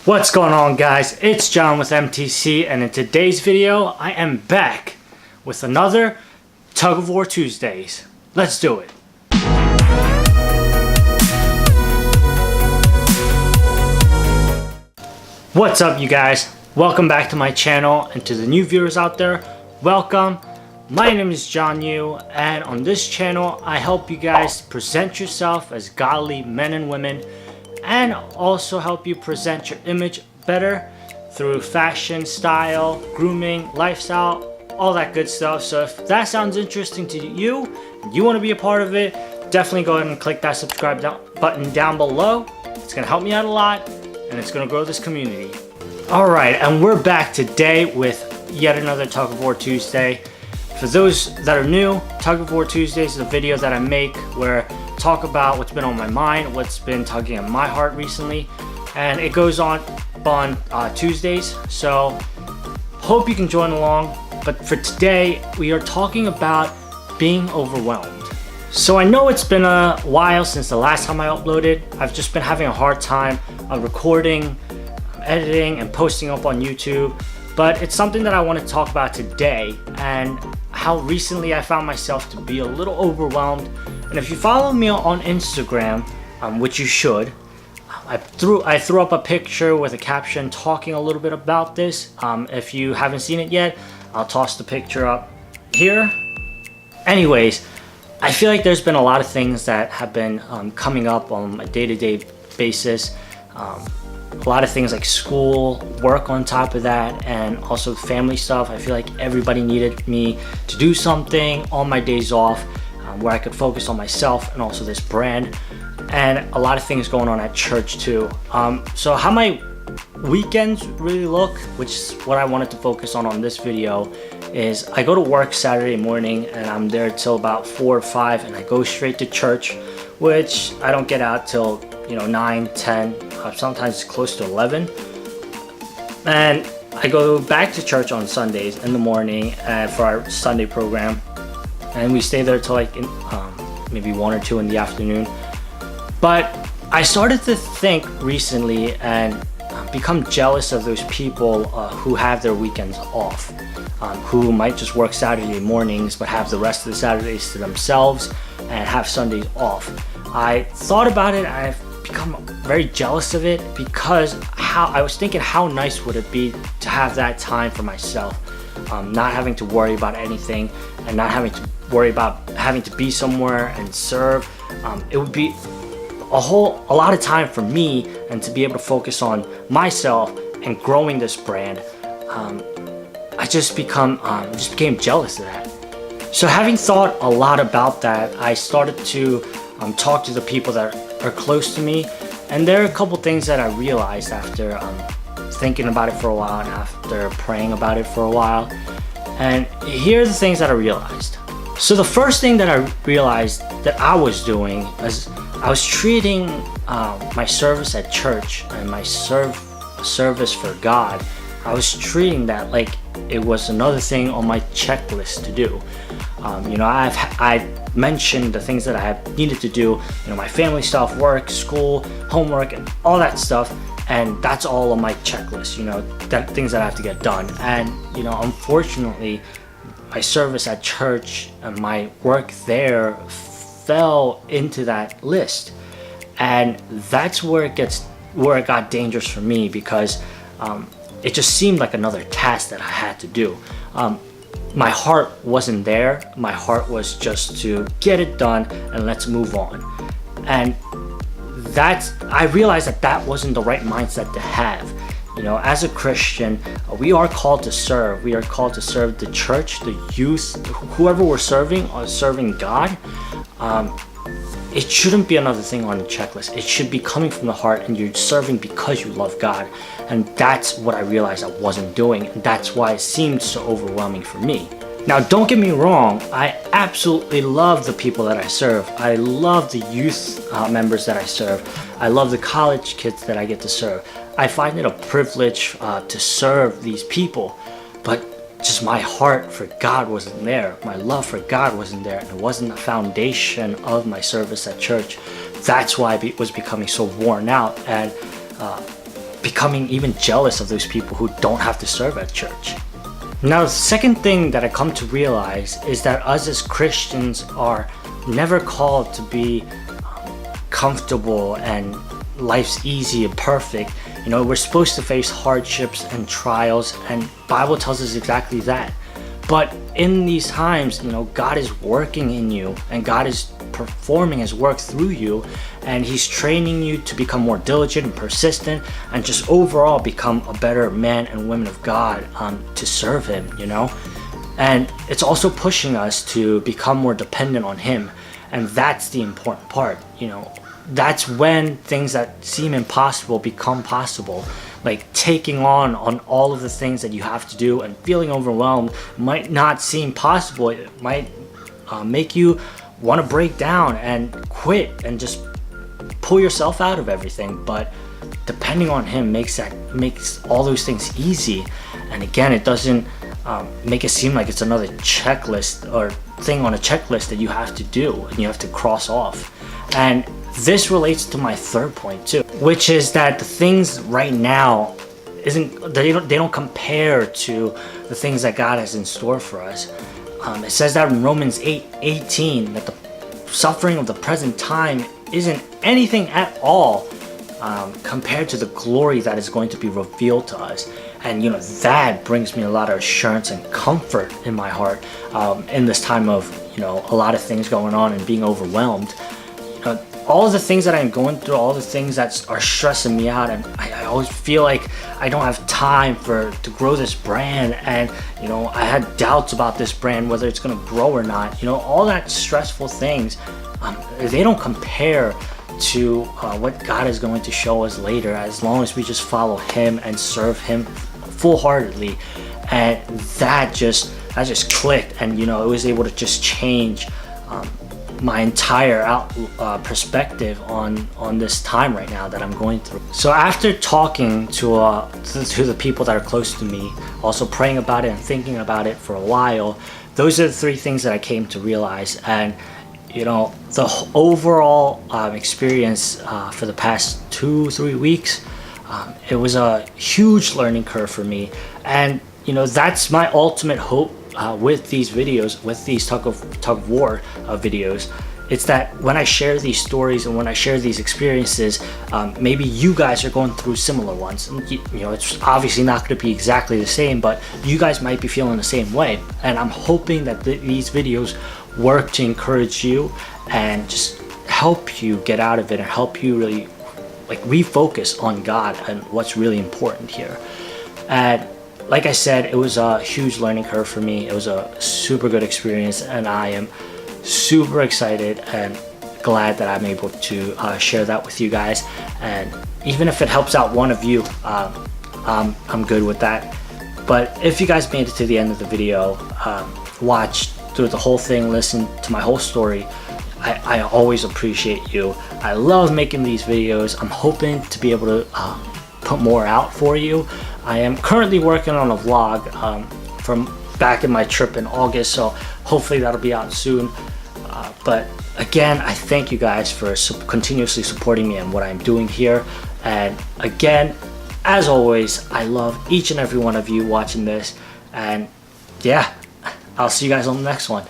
What's going on, guys? It's John with MTC, and in today's video I am back with another Tug of War Tuesdays. Let's do it. What's up, you guys? Welcome back to my channel, and to the new viewers out there, welcome. My name is John Yu, and on this channel I help you guys present yourself as godly men and women, and also help you present your image better through fashion, style, grooming, lifestyle, all that good stuff. So if that sounds interesting to you and you want to be a part of it, definitely go ahead and click that subscribe button down below. It's going to help me out a lot, and it's going to grow this community. Alright, and we're back today with yet another Tug of War Tuesday. For those that are new, Tug of War Tuesdays is a video that I make where I talk about what's been on my mind, what's been tugging at my heart recently, and it goes on Tuesdays. So hope you can join along. But for today, we are talking about being overwhelmed. So I know it's been a while since the last time I uploaded. I've just been having a hard time recording, editing, and posting up on YouTube. But it's something that I want to talk about today, and how recently I found myself to be a little overwhelmed. And if you follow me on Instagram, which you should, I threw up a picture with a caption talking a little bit about this. If you haven't seen it yet, I'll toss the picture up here. Anyways, I feel like there's been a lot of things that have been coming up on a day-to-day basis. A lot of things like school, work on top of that, and also family stuff. I feel like everybody needed me to do something on my days off where I could focus on myself and also this brand, and a lot of things going on at church too. So how my weekends really look, which is what I wanted to focus on this video, is I go to work Saturday morning and I'm there till about 4 or 5, and I go straight to church, which I don't get out till 9, 10, sometimes close to 11. And I go back to church on Sundays in the morning for our Sunday program, and we stay there till like maybe 1 or 2 in the afternoon. But I started to think recently and become jealous of those people who have their weekends off, who might just work Saturday mornings but have the rest of the Saturdays to themselves and have Sundays off. I thought about it, and I've become very jealous of it, because I was thinking how nice would it be to have that time for myself, not having to worry about anything and not having to worry about having to be somewhere and serve. It would be a lot of time for me, and to be able to focus on myself and growing this brand. I just became jealous of that. So having thought a lot about that, I started to talk to the people that are close to me, and there are a couple things that I realized after thinking about it for a while and after praying about it for a while. And here are the things that I realized. So the first thing that I realized that I was doing is I was treating my service at church and my service for God, I was treating that like it was another thing on my checklist to do. I've mentioned the things that I have needed to do, my family stuff, work, school, homework, and all that stuff, and that's all on my checklist, things that I have to get done. And unfortunately, my service at church and my work there fell into that list, and that's where it got dangerous for me, because it just seemed like another task that I had to do. My heart wasn't there. My heart was just to get it done and let's move on. And I realized that wasn't the right mindset to have. As a Christian, we are called to serve. We are called to serve the church, the youth, whoever we're serving, or serving God. It shouldn't be another thing on the checklist. It should be coming from the heart, and you're serving because you love God. And that's what I realized I wasn't doing, and that's why it seemed so overwhelming for me. Now, don't get me wrong, I absolutely love the people that I serve. I love the youth members that I serve. I love the college kids that I get to serve. I find it a privilege to serve these people, but just my heart for God wasn't there. My love for God wasn't there, and it wasn't the foundation of my service at church. That's why it was becoming so worn out. And becoming even jealous of those people who don't have to serve at church. Now, the second thing that I come to realize is that us as Christians are never called to be comfortable and life's easy and perfect. You know, we're supposed to face hardships and trials, and Bible tells us exactly that. But in these times, you know, God is working in you, and God is performing his work through you, and he's training you to become more diligent and persistent, and just overall become a better man and woman of God, to serve him, you know. And it's also pushing us to become more dependent on him, and that's the important part. You know, that's when things that seem impossible become possible. Like taking on all of the things that you have to do and feeling overwhelmed might not seem possible. It might make you want to break down and quit and just pull yourself out of everything. But depending on him makes all those things easy. And again, it doesn't make it seem like it's another checklist or thing on a checklist that you have to do and you have to cross off. And this relates to my third point too, which is that the things right now they don't compare to the things that God has in store for us. It says that in Romans 8:18 that the suffering of the present time isn't anything at all compared to the glory that is going to be revealed to us. And you know, that brings me a lot of assurance and comfort in my heart in this time of, you know, a lot of things going on and being overwhelmed. You know, all of the things that I'm going through, all the things that are stressing me out, and I always feel like I don't have time to grow this brand, and you know, I had doubts about this brand, whether it's going to grow or not. You know, all that stressful things, they don't compare to what God is going to show us later, as long as we just follow him and serve him full-heartedly. And that just clicked, and you know, it was able to just change my entire perspective on this time right now that I'm going through. So after talking to the people that are close to me, also praying about it and thinking about it for a while, those are the three things that I came to realize. And you know, the overall experience for the past 2-3 weeks, it was a huge learning curve for me. And you know, that's my ultimate hope with these videos, with these tug of war videos. It's that when I share these stories and when I share these experiences, maybe you guys are going through similar ones. And, you know, it's obviously not going to be exactly the same, but you guys might be feeling the same way. And I'm hoping that these videos work to encourage you and just help you get out of it and help you really like refocus on God and what's really important here. And like I said, it was a huge learning curve for me. It was a super good experience, and I am super excited and glad that I'm able to share that with you guys. And even if it helps out one of you, I'm good with that. But if you guys made it to the end of the video, watched through the whole thing, listened to my whole story, I always appreciate you. I love making these videos. I'm hoping to be able to put more out for you. I am currently working on a vlog from back in my trip in August, so hopefully that'll be out soon. But again, I thank you guys for continuously supporting me and what I'm doing here. And again, as always, I love each and every one of you watching this. And yeah, I'll see you guys on the next one.